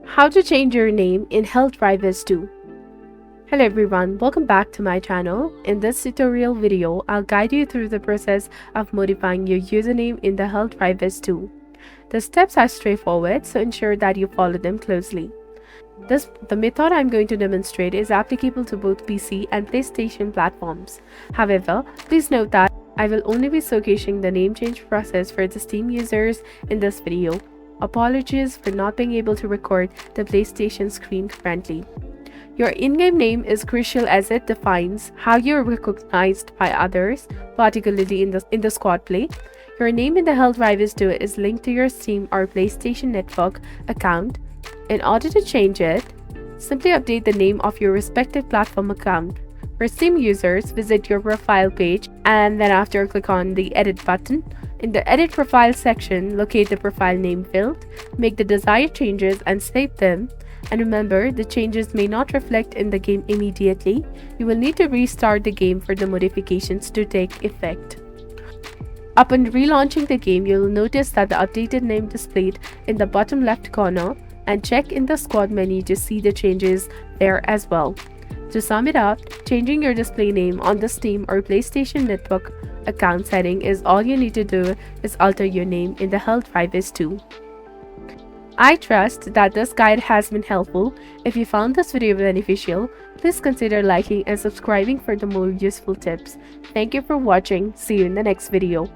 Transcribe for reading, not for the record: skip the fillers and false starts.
How to change your name in Helldivers 2. Hello everyone, welcome back to my channel. In this tutorial video, I'll guide you through the process of modifying your username in the Helldivers 2. The steps are straightforward, so ensure that you follow them closely. The method I'm going to demonstrate is applicable to both PC and PlayStation platforms. However, please note that I will only be showcasing the name change process for the Steam users in this video. Apologies for not being able to record the PlayStation screen currently. Your in-game name is crucial as it defines how you're recognized by others, particularly in the squad play. Your name in the Helldivers 2 is linked to your Steam or PlayStation Network account. In order to change it, simply update the name of your respective platform account. For Steam users, visit your profile page and then after click on the Edit button. In the Edit Profile section, locate the profile name field, make the desired changes and save them. And remember, the changes may not reflect in the game immediately. You will need to restart the game for the modifications to take effect. Upon relaunching the game, you will notice that the updated name displayed in the bottom left corner, and check in the squad menu to see the changes there as well. To sum it up, changing your display name on the Steam or PlayStation Network account setting is all you need to do is alter your name in the Helldivers 2. I trust that this guide has been helpful. If you found this video beneficial, please consider liking and subscribing for the more useful tips. Thank you for watching. See you in the next video.